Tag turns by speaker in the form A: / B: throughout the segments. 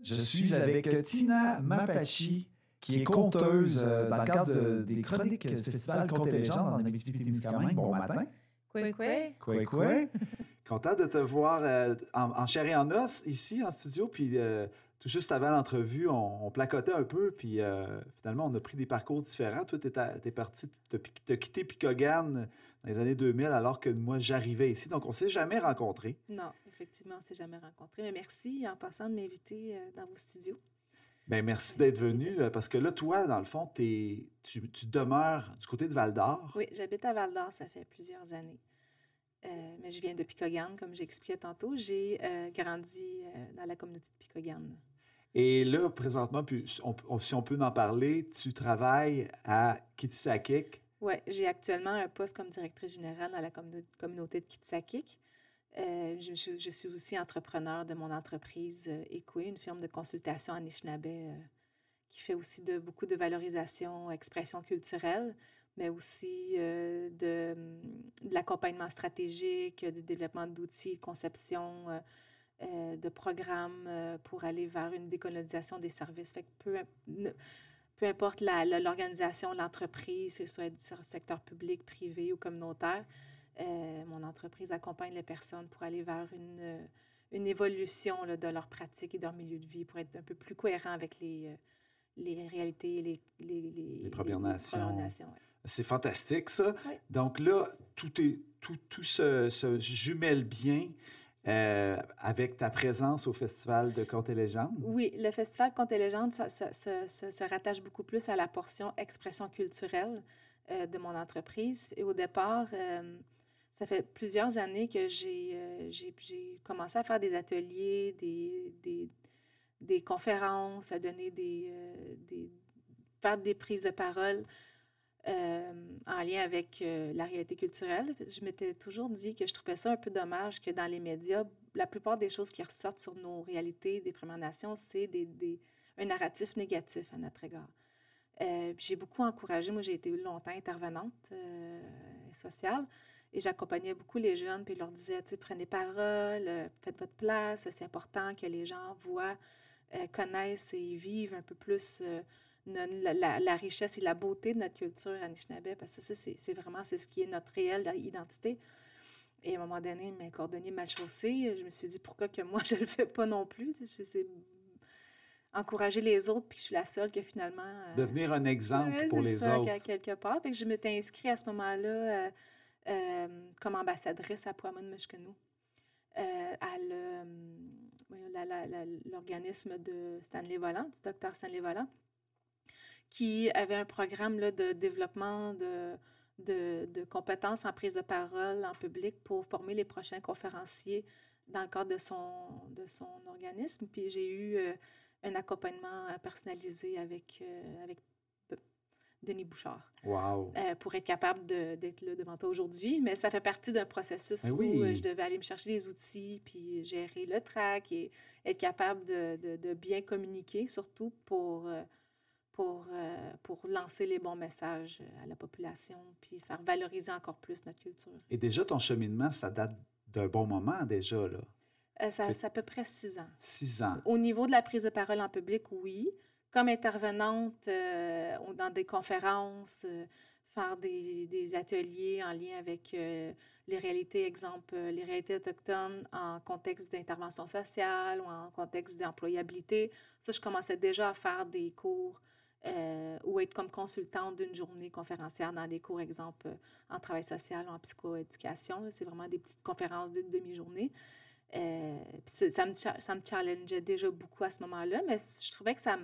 A: Je suis avec Tina Mapachi, qui est conteuse dans le cadre des chroniques du Festival Contes et légendes en Abitibi-Témiscamingue. Bon matin.
B: Coué.
C: Content de te voir en chair et en os ici en studio. Puis tout juste avant l'entrevue, on placotait un peu. Puis finalement, on a pris des parcours différents. Toi, t'es parti, t'as quitté Picogan dans les années 2000 alors que moi, j'arrivais ici. Donc, on ne s'est jamais rencontrés.
B: Non, effectivement, on ne s'est jamais rencontrés. Mais merci en passant de m'inviter dans vos studios.
C: Bien, merci d'être venu parce que là, toi, dans le fond, tu demeures du côté de Val-d'Or.
B: Oui, j'habite à Val-d'Or, ça fait plusieurs années. Mais je viens de Picogan, comme j'expliquais tantôt. J'ai grandi dans la communauté de Picogan.
C: Et là, présentement, puis si on peut en parler, tu travailles à Kitsakik.
B: Oui, j'ai actuellement un poste comme directrice générale dans la communauté de Kitsakik. Je suis aussi entrepreneur de mon entreprise Écoué, une firme de consultation en Anishinaabe qui fait aussi beaucoup de valorisation, expression culturelle, mais aussi de l'accompagnement stratégique, de développement d'outils, conception de programmes pour aller vers une décolonisation des services. Fait que peu importe l'organisation, l'entreprise, que ce soit du secteur public, privé ou communautaire, mon entreprise accompagne les personnes pour aller vers une évolution là, de leur pratique et de leur milieu de vie pour être un peu plus cohérent avec les réalités, les
C: Premières Nations.
B: Ouais.
C: C'est fantastique, ça.
B: Oui.
C: Donc là, tout se jumelle bien avec ta présence au Festival de Contes et légendes.
B: Oui, le Festival Contes et légendes, ça se rattache beaucoup plus à la portion expression culturelle de mon entreprise. Et au départ, ça fait plusieurs années que j'ai commencé à faire des ateliers, des conférences, à donner faire des prises de parole en lien avec la réalité culturelle. Je m'étais toujours dit que je trouvais ça un peu dommage que dans les médias, la plupart des choses qui ressortent sur nos réalités des Premières Nations, c'est un narratif négatif à notre égard. J'ai beaucoup encouragé. Moi, j'ai été longtemps intervenante sociale et j'accompagnais beaucoup les jeunes puis je leur disais, prenez parole, faites votre place, c'est important que les gens voient, connaissent et vivent un peu plus la richesse et la beauté de notre culture Anishinaabe, parce que ça, c'est vraiment ce qui est notre réelle identité. Et à un moment donné, mes cordonniers mal chaussés, je me suis dit, pourquoi que moi, je ne le fais pas non plus? C'est encourager les autres, puis que je suis la seule que finalement...
C: Devenir un exemple pour les autres.
B: Quelque part. Puis que je m'étais inscrite à ce moment-là comme ambassadrice à Puamun-Mishkenu, à l'organisme de Stanley Volant, du docteur Stanley Volant, qui avait un programme là, de développement de compétences en prise de parole en public pour former les prochains conférenciers dans le cadre de son organisme. Puis j'ai eu un accompagnement personnalisé avec Denis Bouchard.
C: Wow.
B: Pour être capable d'être là devant toi aujourd'hui. Mais ça fait partie d'un processus où je devais aller me chercher des outils, puis gérer le track et être capable de bien communiquer, surtout pour lancer les bons messages à la population, puis faire valoriser encore plus notre culture.
C: Et déjà, ton cheminement, ça date d'un bon moment déjà, là?
B: Ça à peu près 6 ans.
C: 6 ans.
B: Au niveau de la prise de parole en public, oui. Comme intervenante dans des conférences, faire des ateliers en lien avec les réalités, exemple, les réalités autochtones en contexte d'intervention sociale ou en contexte d'employabilité. Ça, je commençais déjà à faire des cours ou être comme consultante d'une journée conférencière dans des cours, exemple, en travail social ou en psychoéducation. C'est vraiment des petites conférences d'une demi-journée. Ça me challengeait déjà beaucoup à ce moment-là, mais je trouvais que ça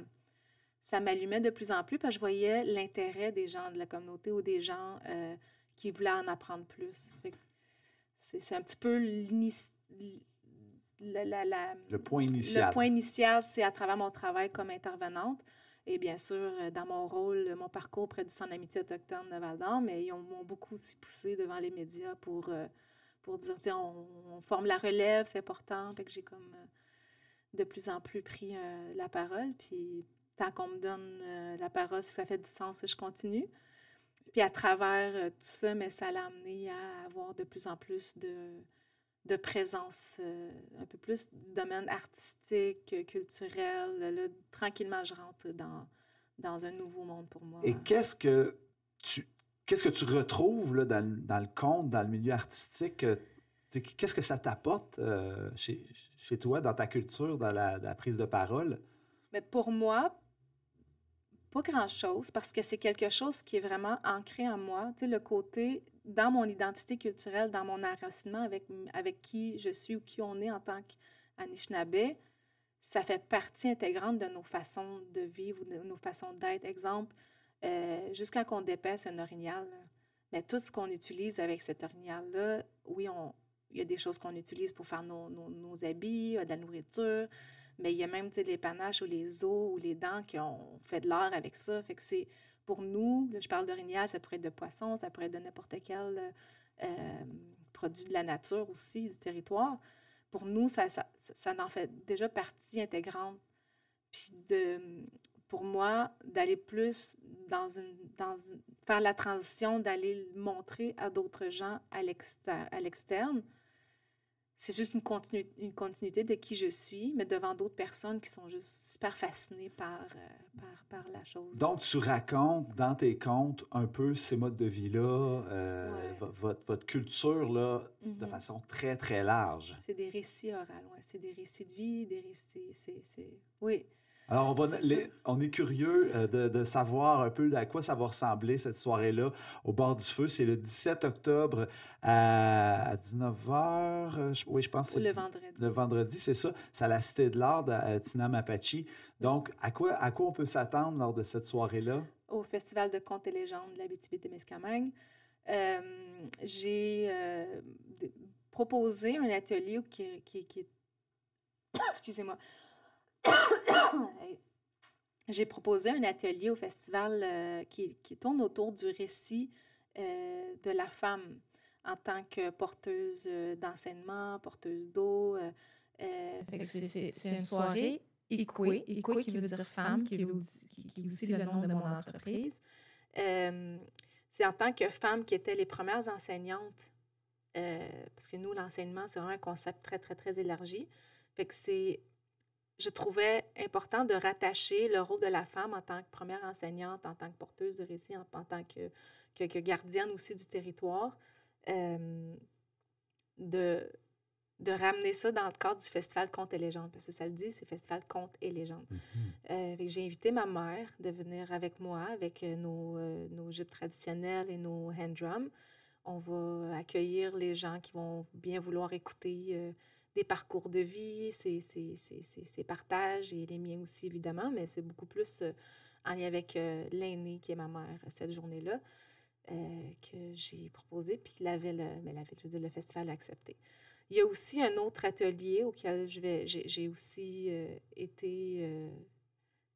B: m'allumait de plus en plus parce que je voyais l'intérêt des gens de la communauté ou des gens qui voulaient en apprendre plus. C'est un petit peu
C: le point initial.
B: Le point initial, c'est à travers mon travail comme intervenante. Et bien sûr, dans mon rôle, mon parcours auprès du Centre d'amitié autochtone de Val-d'Or, mais ils m'ont beaucoup aussi poussé devant les médias pour dire, on forme la relève, c'est important. Fait que j'ai comme de plus en plus pris la parole. Puis tant qu'on me donne la parole, si ça fait du sens, je continue. Puis à travers tout ça, mais ça l'a amené à avoir de plus en plus de présence, un peu plus du domaine artistique, culturel. Là, tranquillement, je rentre dans un nouveau monde pour moi.
C: Et qu'est-ce que tu retrouves là, dans le conte, dans le milieu artistique? Qu'est-ce que ça t'apporte chez toi, dans ta culture, dans la prise de parole?
B: Mais pour moi, pas grand-chose, parce que c'est quelque chose qui est vraiment ancré en moi. Tu sais, le côté, dans mon identité culturelle, dans mon enracinement avec qui je suis ou qui on est en tant qu'Anishinaabe, ça fait partie intégrante de nos façons de vivre, de nos façons d'être. Exemple, juste quand on dépaisse un orignal, là, mais tout ce qu'on utilise avec cet orignal-là, oui, il y a des choses qu'on utilise pour faire nos habits, de la nourriture, mais il y a même les panaches ou les os ou les dents qui ont fait de l'art avec ça. Fait que c'est, pour nous, là, je parle d'orignal, ça pourrait être de poisson, ça pourrait être de n'importe quel produit de la nature aussi, du territoire. Pour nous, ça en fait déjà partie intégrante. Puis pour moi, d'aller plus faire la transition, d'aller le montrer à d'autres gens à l'externe, c'est juste une continuité de qui je suis, mais devant d'autres personnes qui sont juste super fascinées par la chose.
C: Donc, tu racontes dans tes contes un peu ces modes de vie-là, votre culture, là, de façon très, très large.
B: C'est des récits oraux, ouais. C'est des récits de vie, des récits... Oui.
C: Alors, on est curieux de savoir un peu à quoi ça va ressembler cette soirée-là au bord du feu. C'est le 17 octobre à 19h. Oui, je pense que c'est
B: vendredi.
C: Le vendredi, c'est ça. C'est à la Cité de l'Art de Tina Mapachi. Donc, à quoi on peut s'attendre lors de cette soirée-là?
B: Au Festival de contes et légendes de l'Abitibi-Témiscamingue. J'ai proposé un atelier qui excusez-moi. J'ai proposé un atelier au festival qui tourne autour du récit de la femme en tant que porteuse d'enseignement, porteuse d'eau.
D: C'est une soirée Ikwe qui veut dire femme, qui est aussi le nom de mon entreprise.
B: C'est en tant que femme qui étaient les premières enseignantes, parce que nous, l'enseignement, c'est vraiment un concept très, très, très élargi. Fait que je trouvais important de rattacher le rôle de la femme en tant que première enseignante, en tant que porteuse de récit, en tant que gardienne aussi du territoire, de ramener ça dans le cadre du Festival Contes et légendes, parce que ça le dit, c'est Festival Contes et légendes. J'ai invité ma mère de venir avec moi, avec nos jupes traditionnelles et nos hand drums. On va accueillir les gens qui vont bien vouloir écouter des parcours de vie, ses partages et les miens aussi, évidemment, mais c'est beaucoup plus en lien avec l'aînée qui est ma mère cette journée-là que j'ai proposé, puis le festival a accepté. Il y a aussi un autre atelier auquel j'ai aussi été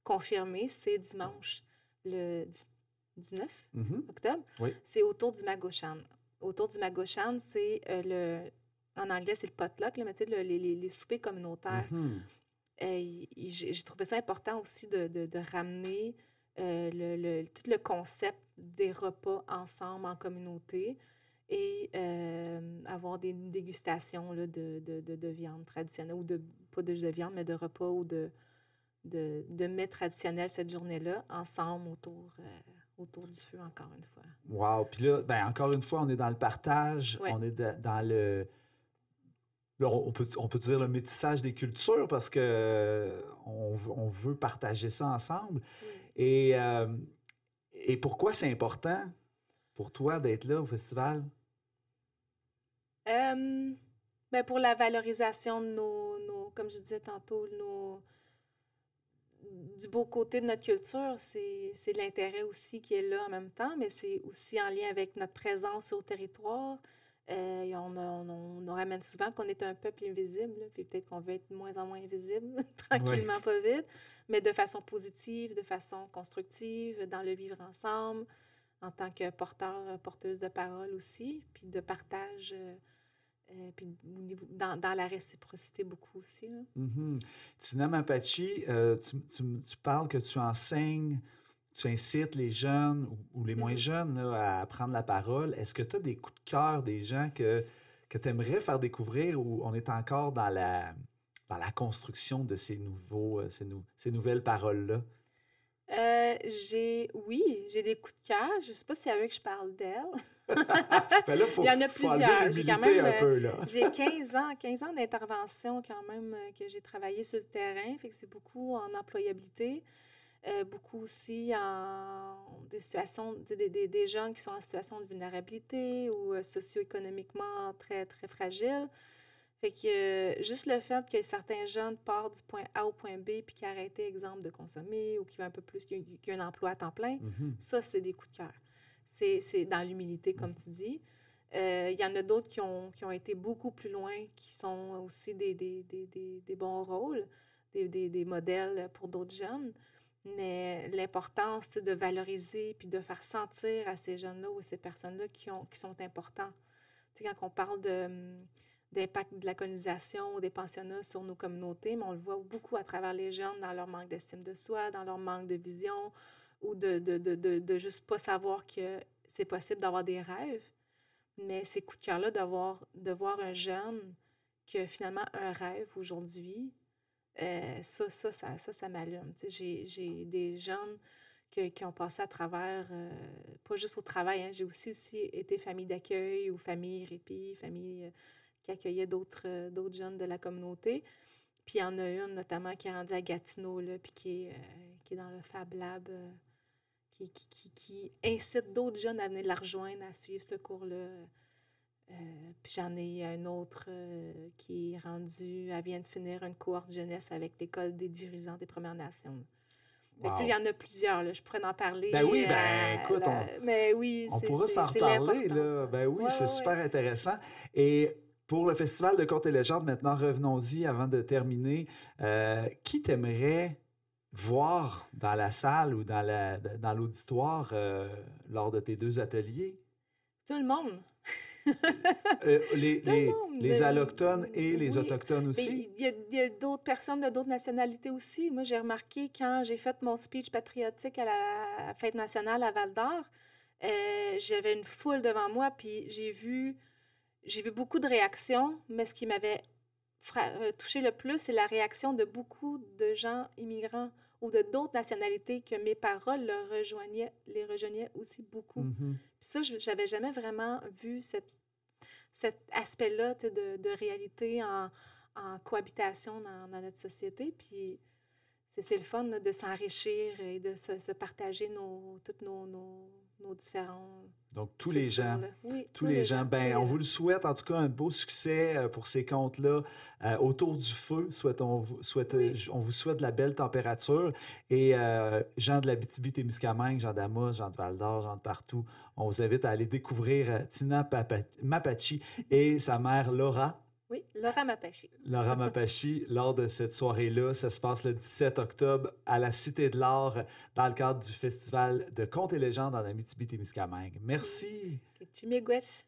B: confirmée, c'est dimanche, le 19 octobre.
C: Oui.
B: C'est autour du Magoshan. Autour du Magoshan, c'est en anglais, c'est le potluck, mais tu sais, les soupers communautaires. J'ai trouvé ça important aussi de ramener tout le concept des repas ensemble en communauté et avoir des dégustations là, de viande traditionnelle, ou pas de viande, mais de repas ou de mets traditionnels cette journée-là, ensemble autour du feu, encore une fois.
C: Wow! Puis là, encore une fois, on est dans le partage, on est dans le... On peut dire le métissage des cultures parce qu'on veut partager ça ensemble. Et pourquoi c'est important pour toi d'être là au festival?
B: Pour la valorisation de nos comme je disais tantôt, du beau côté de notre culture, c'est l'intérêt aussi qui est là en même temps, mais c'est aussi en lien avec notre présence sur le territoire. On ramène souvent qu'on est un peuple invisible, là, puis peut-être qu'on veut être de moins en moins invisible, tranquillement, pas vite, mais de façon positive, de façon constructive, dans le vivre ensemble, en tant que porteuse de parole aussi, puis de partage, puis dans la réciprocité beaucoup aussi. Là.
C: Tina Mapachi, tu parles que tu enseignes, tu incites les jeunes ou les moins jeunes là, à prendre la parole. Est-ce que tu as des coups de cœur des gens que que tu aimerais faire découvrir ou on est encore dans la construction de ces nouvelles paroles-là?
B: J'ai des coups de cœur. Je ne sais pas si c'est avec que je parle d'elle.
C: Ben là,
B: Il y en a plusieurs.
C: J'ai quand même un peu, là.
B: J'ai 15 ans d'intervention quand même que j'ai travaillé sur le terrain. Fait que c'est beaucoup en employabilité, beaucoup aussi en des situations, des jeunes qui sont en situation de vulnérabilité ou socio-économiquement très, très fragiles. Fait que juste le fait que certains jeunes partent du point A au point B puis qui arrêtent, exemple, de consommer ou qui va un peu plus, qui a un emploi à temps plein, ça, c'est des coups de cœur. C'est dans l'humilité, comme tu dis. Il y en a d'autres qui ont été beaucoup plus loin, qui sont aussi des bons rôles, des modèles pour d'autres jeunes. Mais l'importance, c'est de valoriser puis de faire sentir à ces jeunes-là ou ces personnes-là qui sont importants. Tu sais, quand on parle d'impact de la colonisation ou des pensionnats sur nos communautés, mais on le voit beaucoup à travers les jeunes dans leur manque d'estime de soi, dans leur manque de vision ou de juste pas savoir que c'est possible d'avoir des rêves. Mais ces coups de cœur-là, de voir un jeune qui a finalement un rêve aujourd'hui, ça m'allume. Tu sais, j'ai des jeunes qui ont passé à travers, pas juste au travail, hein, j'ai aussi été famille d'accueil ou famille répit, famille qui accueillait d'autres jeunes de la communauté. Puis il y en a une notamment qui est rendue à Gatineau, là, puis qui est dans le Fab Lab, qui incite d'autres jeunes à venir la rejoindre, à suivre ce cours-là. Puis j'en ai un autre qui est rendu, elle vient de finir une cohorte jeunesse avec l'École des dirigeants des Premières Nations. Fait que, il y en a plusieurs, là. Je pourrais en parler.
C: Ben oui, écoute, on pourra s'en reparler, là. Ben oui, c'est super intéressant. Et pour le Festival de Contes et légendes, maintenant, revenons-y avant de terminer. Qui t'aimerais voir dans la salle ou dans l'auditoire lors de tes 2 ateliers?
B: Tout le monde.
C: Les allochtones et les autochtones aussi?
B: Il y a d'autres personnes de d'autres nationalités aussi. Moi, j'ai remarqué quand j'ai fait mon speech patriotique à la Fête nationale à Val-d'Or, j'avais une foule devant moi, puis j'ai vu beaucoup de réactions, mais ce qui m'avait touché le plus, c'est la réaction de beaucoup de gens immigrants ou de d'autres nationalités que mes paroles les rejoignaient aussi beaucoup. Puis ça, je n'avais jamais vraiment vu cet aspect-là de réalité en cohabitation dans notre société. Puis c'est le fun là, de s'enrichir et de se partager toutes nos différents...
C: Donc, tous les gens. Oui, tous les gens. Ben, on vous le souhaite, en tout cas, un beau succès pour ces contes-là. Autour du feu, on vous souhaite de la belle température. Et gens de l'Abitibi-Témiscamingue, gens d'Amos, gens de Val-d'Or, gens de partout, on vous invite à aller découvrir Tina Mapachi et sa mère Laura.
B: Oui, Laura Mapachi.
C: Laura Mapachi, lors de cette soirée-là, ça se passe le 17 octobre à la Cité de l'Art dans le cadre du Festival de Contes et légendes en Abitibi-Témiscamingue. Merci.
B: Chimigwech.